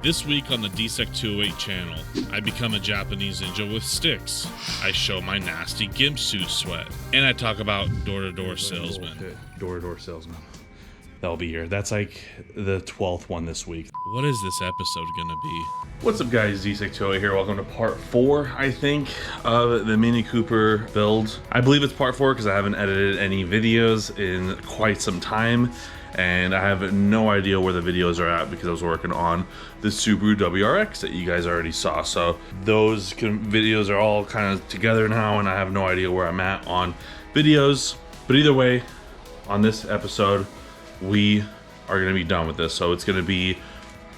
This week on the DSEC 208 channel, I become a Japanese ninja with sticks. I show my nasty gimp suit sweat. And I talk about door-to-door salesmen. Door-to-door salesman. That'll be here. That's like the 12th one this week. What is this episode gonna be? What's up guys, DSEC 208 here. Welcome to part 4, I think, of the Mini Cooper build. I believe it's part 4 because I haven't edited any videos in quite some time. And I have no idea where the videos are at because I was working on the Subaru WRX that you guys already saw. So those videos are all kind of together now and I have no idea where I'm at on videos. But either way, on this episode, we are going to be done with this. So it's going to be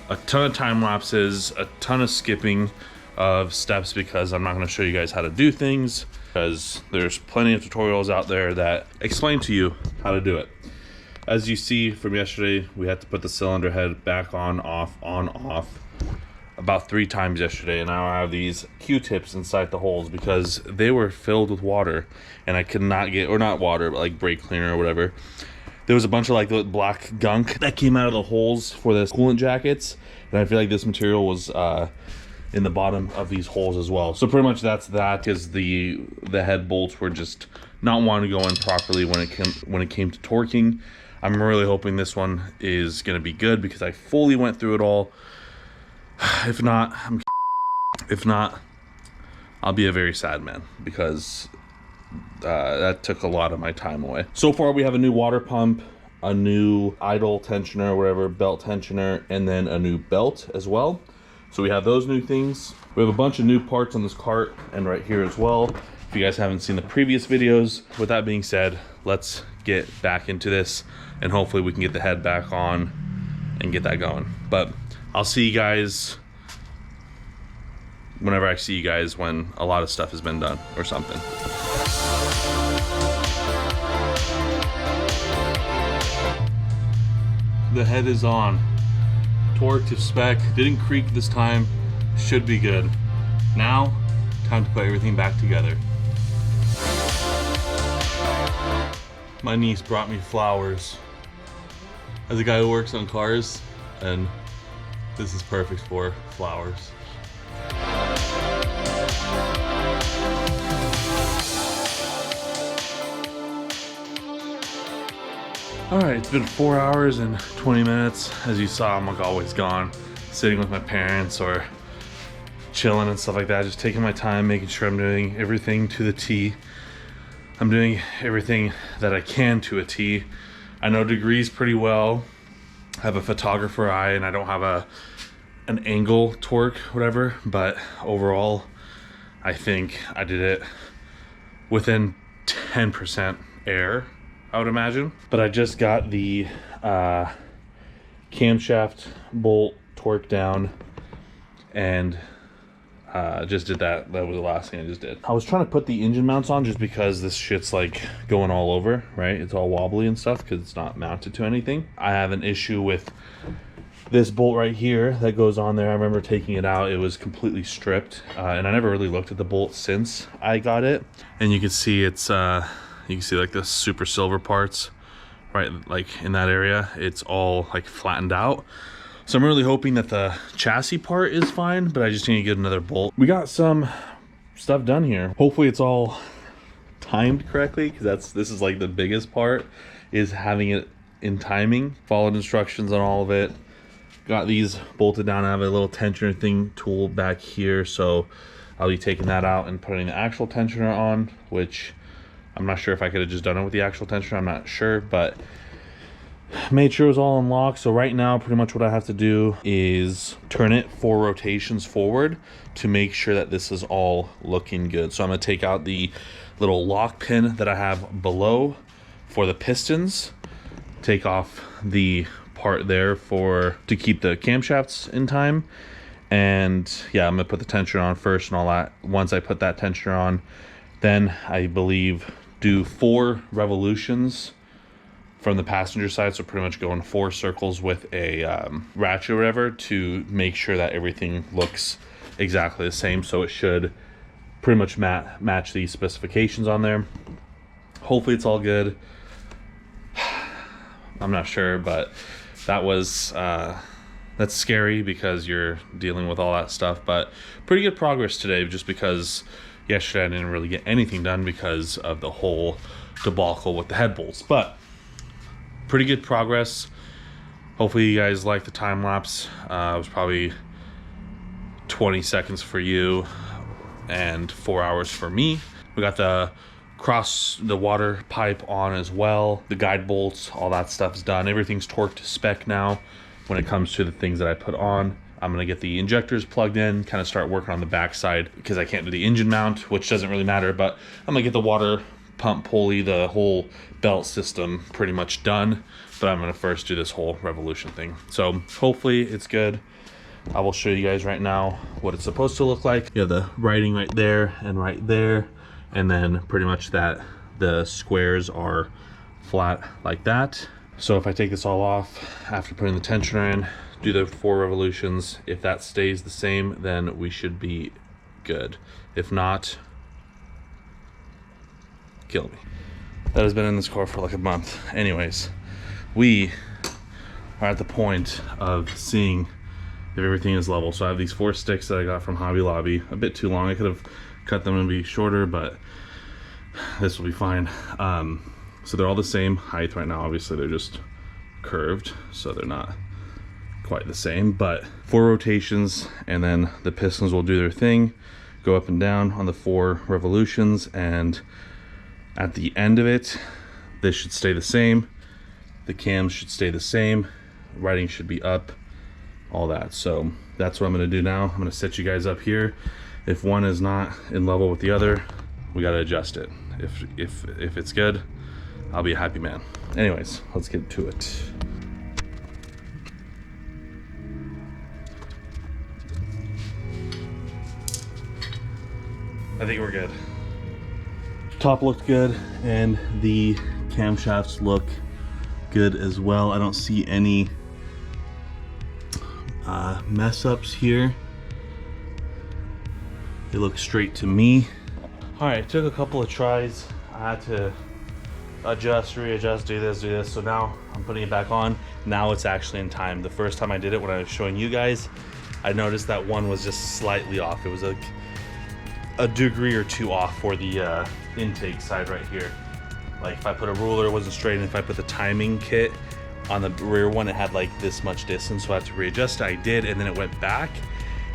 a ton of time lapses, a ton of skipping of steps because I'm not going to show you guys how to do things because there's plenty of tutorials out there that explain to you how to do it. As you see from yesterday, we had to put the cylinder head back on, off, about 3 times yesterday. And now I have these Q-tips inside the holes because they were filled with water and I could not get, or not water, but like brake cleaner or whatever. There was a bunch of like the black gunk that came out of the holes for the coolant jackets. And I feel like this material was in the bottom of these holes as well. So pretty much that's that, because the head bolts were just not wanting to go in properly when it came to torquing. I'm really hoping this one is going to be good because I fully went through it all. If not, I'll be a very sad man because that took a lot of my time away. So far, we have a new water pump, a new idle tensioner, whatever, belt tensioner, and then a new belt as well. So we have those new things. We have a bunch of new parts on this cart and right here as well. If you guys haven't seen the previous videos, with that being said, let's get back into this and hopefully we can get the head back on and get that going. But I'll see you guys whenever I see you guys when a lot of stuff has been done or something. The head is on. Torque to spec, didn't creak this time, should be good. Now, time to put everything back together. My niece brought me flowers. As a guy who works on cars, and this is perfect for flowers. Alright, it's been 4 hours and 20 minutes. As you saw, I'm like always gone, sitting with my parents or chilling and stuff like that, just taking my time, making sure I'm doing everything to the T. I'm doing everything that I can to a T. I know degrees pretty well. I have a photographer eye and I don't have an angle torque, whatever, but overall, I think I did it within 10% error, I would imagine. But I just got the camshaft bolt torque down and just did that. That was the last thing I just did. I was trying to put the engine mounts on just because this shit's like going all over, right? It's all wobbly and stuff because it's not mounted to anything. I have an issue with this bolt right here that goes on there. I remember taking it out. It was completely stripped and I never really looked at the bolt since I got it. And you can see it's, you can see like the super silver parts, right? Like in that area, it's all like flattened out. So I'm really hoping that the chassis part is fine, but I just need to get another bolt. We got some stuff done here. Hopefully it's all timed correctly, because this is like the biggest part, is having it in timing. Followed instructions on all of it. Got these bolted down. I have a little tensioner thing tool back here, so I'll be taking that out and putting the actual tensioner on, which I'm not sure if I could have just done it with the actual tensioner. I'm not sure, but made sure it was all unlocked. So right now, pretty much what I have to do is turn it 4 rotations forward to make sure that this is all looking good. So I'm going to take out the little lock pin that I have below for the pistons, take off the part there to keep the camshafts in time. And yeah, I'm going to put the tensioner on first and all that. Once I put that tensioner on, then I believe do 4 revolutions from the passenger side, so pretty much go in 4 circles with a ratchet or whatever to make sure that everything looks exactly the same. So it should pretty much match the specifications on there. Hopefully it's all good. I'm not sure, but that was that's scary because you're dealing with all that stuff, but pretty good progress today just because yesterday I didn't really get anything done because of the whole debacle with the head bolts. But pretty good progress. Hopefully you guys like the time lapse. It was probably 20 seconds for you and 4 hours for me. We got the water pipe on as well. The guide bolts, all that stuff's done. Everything's torqued to spec now when it comes to the things that I put on. I'm gonna get the injectors plugged in, kind of start working on the backside because I can't do the engine mount, which doesn't really matter, but I'm gonna get the water pump pulley, the whole belt system pretty much done. But I'm gonna first do this whole revolution thing. So hopefully it's good. I will show you guys right now what it's supposed to look like. You have the writing right there and right there, and then pretty much that the squares are flat like that. So if I take this all off after putting the tensioner in, do the 4 revolutions, if that stays the same, then we should be good. If not, kill me. That has been in this car for like a month. Anyways, we are at the point of seeing if everything is level. So I have these 4 sticks that I got from Hobby Lobby. A bit too long. I could have cut them and be shorter, but this will be fine. So they're all the same height right now. Obviously they're just curved, so they're not quite the same, but 4 rotations, and then the pistons will do their thing, go up and down on the 4 revolutions, and at the end of it, this should stay the same. The cams should stay the same. Writing should be up, all that. So that's what I'm gonna do now. I'm gonna set you guys up here. If one is not in level with the other, we gotta adjust it. If it's good, I'll be a happy man. Anyways, let's get to it. I think we're good. Top looked good, and the camshafts look good as well. I don't see any mess ups here. They look straight to me. All right, took a couple of tries. I had to adjust, readjust, do this. So now I'm putting it back on. Now it's actually in time. The first time I did it, when I was showing you guys, I noticed that one was just slightly off. It was a degree or 2 off for the intake side right here. Like if I put a ruler, it wasn't straight, and if I put the timing kit on the rear one, it had like this much distance, so I had to readjust it. I did, and then it went back,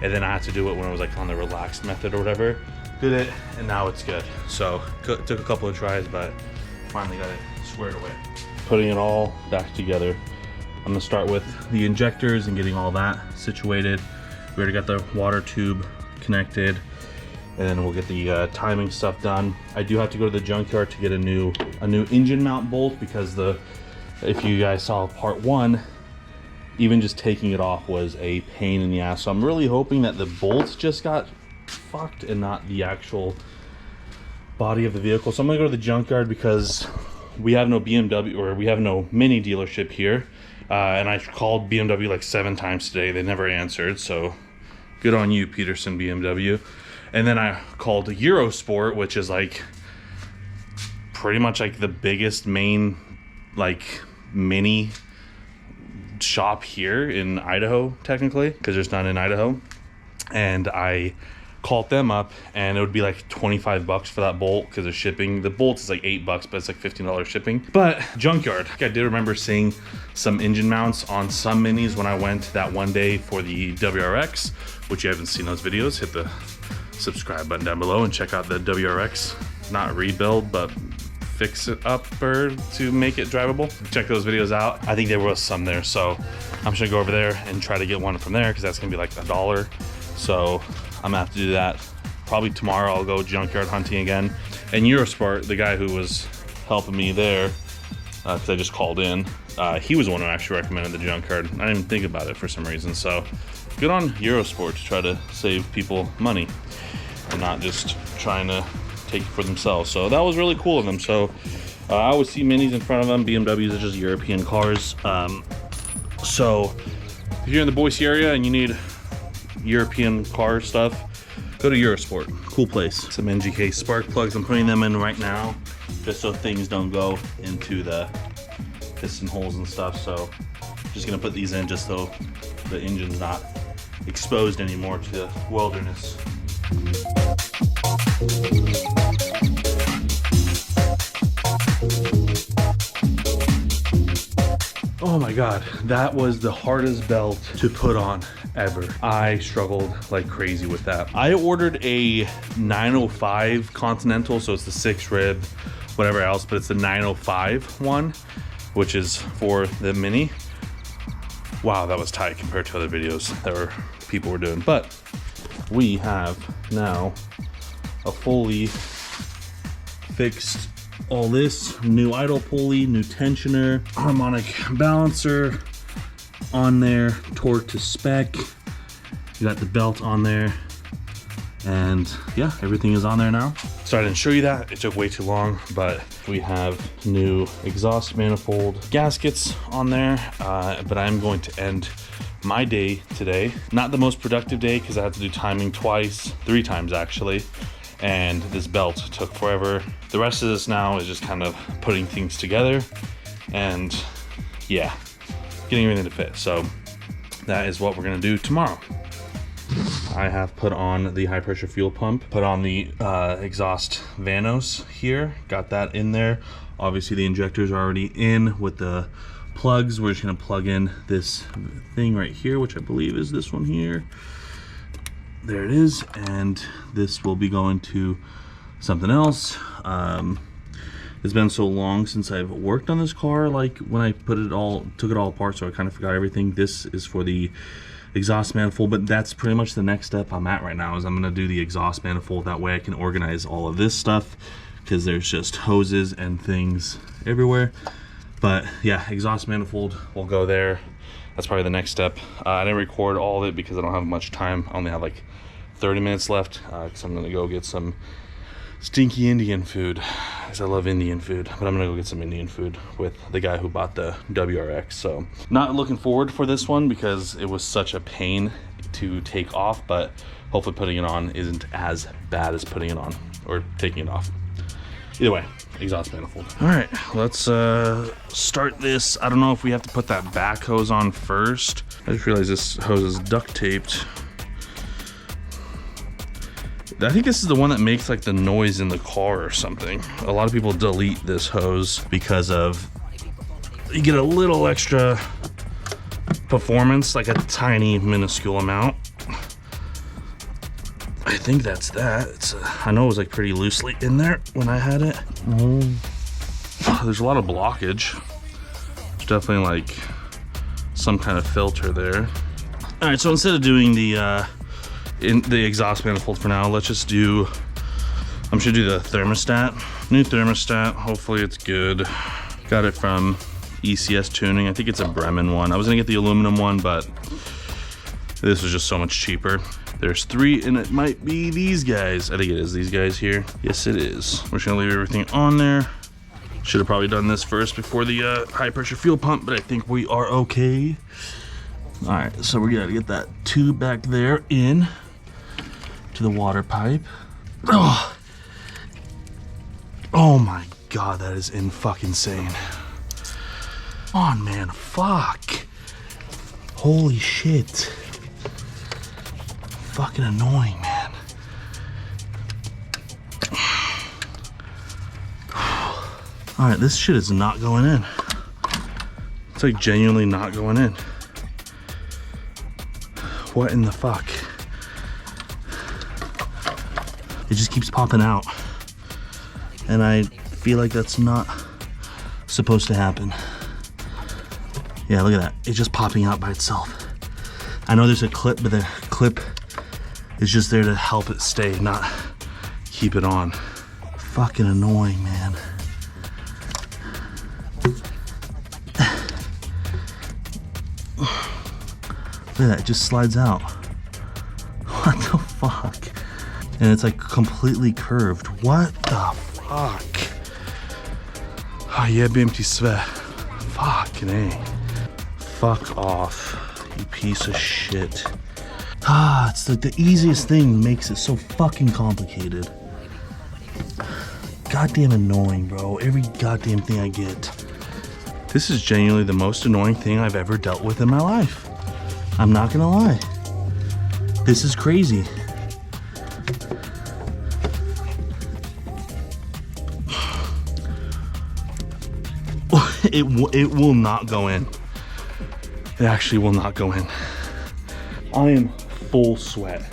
and then I had to do it when I was like on the relaxed method or whatever. Did it, and now it's good. So took a couple of tries, but finally got it squared away. Putting it all back together. I'm gonna start with the injectors and getting all that situated. We already got the water tube connected, and then we'll get the timing stuff done. I do have to go to the junkyard to get a new engine mount bolt, because if you guys saw part 1, even just taking it off was a pain in the ass. So I'm really hoping that the bolts just got fucked and not the actual body of the vehicle. So I'm gonna go to the junkyard because we have no BMW, or we have no Mini dealership here. And I called BMW like 7 times today. They never answered, so good on you, Peterson BMW. And then I called Eurosport, which is like pretty much like the biggest main like mini shop here in Idaho, technically, because there's none in Idaho. And I called them up, and it would be like 25 bucks for that bolt because of shipping. The bolt is like 8 bucks, but it's like $15 shipping. But junkyard, I did remember seeing some engine mounts on some minis when I went that one day for the WRX, which you haven't seen those videos, hit the subscribe button down below and check out the WRX, not rebuild, but fix it up to make it drivable. Check those videos out. I think there was some there, so I'm just gonna go over there and try to get one from there, because that's gonna be like $1. So I'm gonna have to do that. Probably tomorrow I'll go junkyard hunting again. And Eurosport, the guy who was helping me there, because I just called in, he was the one who actually recommended the junkyard. I didn't even think about it for some reason. So good on Eurosport to try to save people money and not just trying to take it for themselves. So that was really cool of them. So I always see minis in front of them. BMWs are just European cars. So if you're in the Boise area and you need European car stuff, go to Eurosport. Cool place. Some NGK spark plugs. I'm putting them in right now just so things don't go into the piston holes and stuff. So just gonna put these in just so the engine's not exposed anymore to the wilderness. Oh my God, that was the hardest belt to put on ever. I struggled like crazy with that. I ordered a 905 Continental, so it's the 6 rib, whatever else, but it's the 905 one, which is for the Mini. Wow, that was tight compared to other videos that people were doing. But we have now a fully fixed all this, new idle pulley, new tensioner, harmonic balancer on there, torque to spec. You got the belt on there, and yeah, everything is on there now. So I didn't show you that, it took way too long, but we have new exhaust manifold gaskets on there. But I'm going to end my day today. Not the most productive day because I had to do timing twice, 3 times actually. And this belt took forever. The rest of this now is just kind of putting things together and yeah, getting everything to fit. So that is what we're gonna do tomorrow. I have put on the high pressure fuel pump, put on the exhaust vanos here, got that in there. Obviously the injectors are already in with the plugs. We're just gonna plug in this thing right here, which I believe is this one here. There it is, and this will be going to something else. It's been so long since I've worked on this car, like when I took it all apart, so I kind of forgot everything. This is for the exhaust manifold, but that's pretty much the next step I'm at right now, is I'm gonna do the exhaust manifold. That way I can organize all of this stuff, because there's just hoses and things everywhere. But yeah, exhaust manifold will go there. That's probably the next step. I didn't record all of it because I don't have much time. I only have like 30 minutes left, because I'm gonna go get some stinky Indian food, because I love Indian food, but I'm gonna go get some Indian food with the guy who bought the WRX. So not looking forward for this one because it was such a pain to take off, but hopefully putting it on isn't as bad as putting it on or taking it off. Either way, exhaust manifold. All right, let's start this. I don't know if we have to put that back hose on first. I just realized this hose is duct taped. I think this is the one that makes like the noise in the car or something. A lot of people delete this hose because of, you get a little extra performance, like a tiny minuscule amount. I think that's that. I know it was like pretty loosely in there when I had it. There's a lot of blockage. There's definitely like some kind of filter there. All right, so instead of doing the exhaust manifold for now, let's just do, I'm just gonna do the thermostat. New thermostat, hopefully it's good. Got it from ECS Tuning. I think it's a Bremen one. I was gonna get the aluminum one, but this was just so much cheaper. There's 3, and it might be these guys. I think it is these guys here. Yes, it is. We're just gonna leave everything on there. Should have probably done this first before the high pressure fuel pump, but I think we are okay. All right, so we're gonna get that tube back there in to the water pipe. Oh my God, that is fucking insane. Come on, man, fuck. Holy shit. Fucking annoying, man. All right, this shit is not going in. It's like genuinely not going in. What in the fuck? It just keeps popping out. And I feel like that's not supposed to happen. Yeah, look at that. It's just popping out by itself. I know there's a clip, but the clip is just there to help it stay, not keep it on. Fucking annoying, man. Look at that, it just slides out. What the fuck? And it's like completely curved. What the fuck? Oh, yeah, empty sweat. Fucking A. Fuck off, you piece of shit. Ah, it's like the easiest thing makes it so fucking complicated. Goddamn annoying, bro. Every goddamn thing I get. This is genuinely the most annoying thing I've ever dealt with in my life. I'm not gonna lie. This is crazy. It will not go in. It actually will not go in. I am full sweat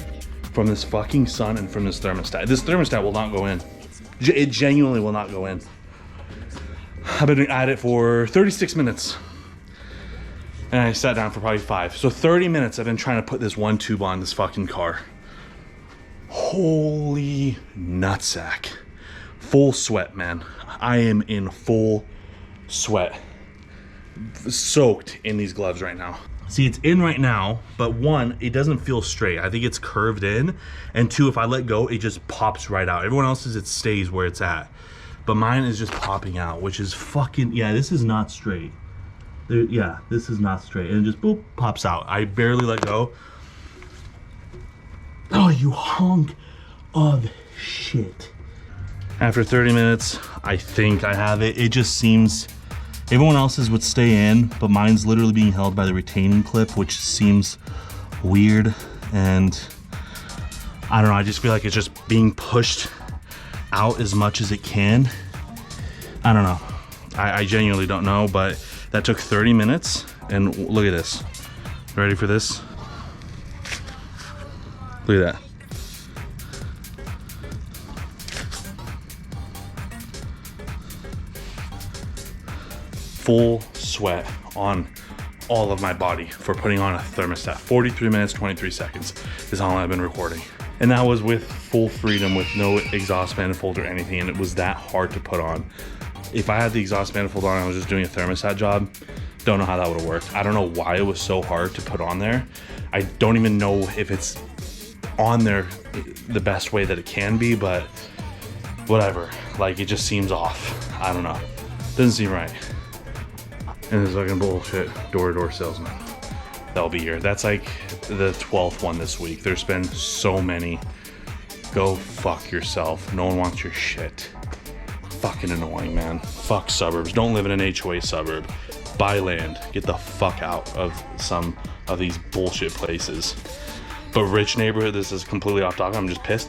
from this fucking sun and from this thermostat. This thermostat will not go in. It genuinely will not go in. I've been at it for 36 minutes. And I sat down for probably 5. So 30 minutes I've been trying to put this one tube on this fucking car. Holy nutsack. Full sweat, man. I am in full sweat. Soaked in these gloves right now. See, it's in right now, but one, it doesn't feel straight. I think it's curved in. And two, if I let go, it just pops right out. Everyone else's, it stays where it's at. But mine is just popping out, which is fucking, yeah, this is not straight. Yeah, this is not straight. And it just boop, pops out. I barely let go. Oh, you hunk of shit. After 30 minutes, I think I have it. It just seems, everyone else's would stay in, but mine's literally being held by the retaining clip, which seems weird. And I don't know, I just feel like it's just being pushed out as much as it can. I don't know. I genuinely don't know, but that took 30 minutes, and look at this. Ready for this? Look at that. Full sweat on all of my body for putting on a thermostat. 43 minutes, 23 seconds is how long I've been recording. And that was with full freedom, with no exhaust manifold or anything, and it was that hard to put on. If I had the exhaust manifold on and I was just doing a thermostat job, don't know how that would have worked. I don't know why it was so hard to put on there. I don't even know if it's on there the best way that it can be, but whatever. Like, it just seems off. I don't know. Doesn't seem right. And this fucking bullshit door-to-door salesman that'll be here. That's like the 12th one this week. There's been so many. Go fuck yourself. No one wants your shit. Fucking annoying, man. Fuck suburbs. Don't live in an HOA suburb. Buy land. Get the fuck out of some of these bullshit places. But rich neighborhood, this is completely off topic, I'm just pissed.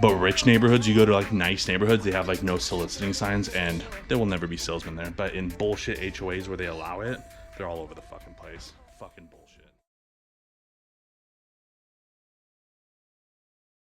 But rich neighborhoods, you go to like nice neighborhoods, they have like no soliciting signs, and there will never be salesmen there. But in bullshit HOAs where they allow it, they're all over the fucking place. Fucking bullshit.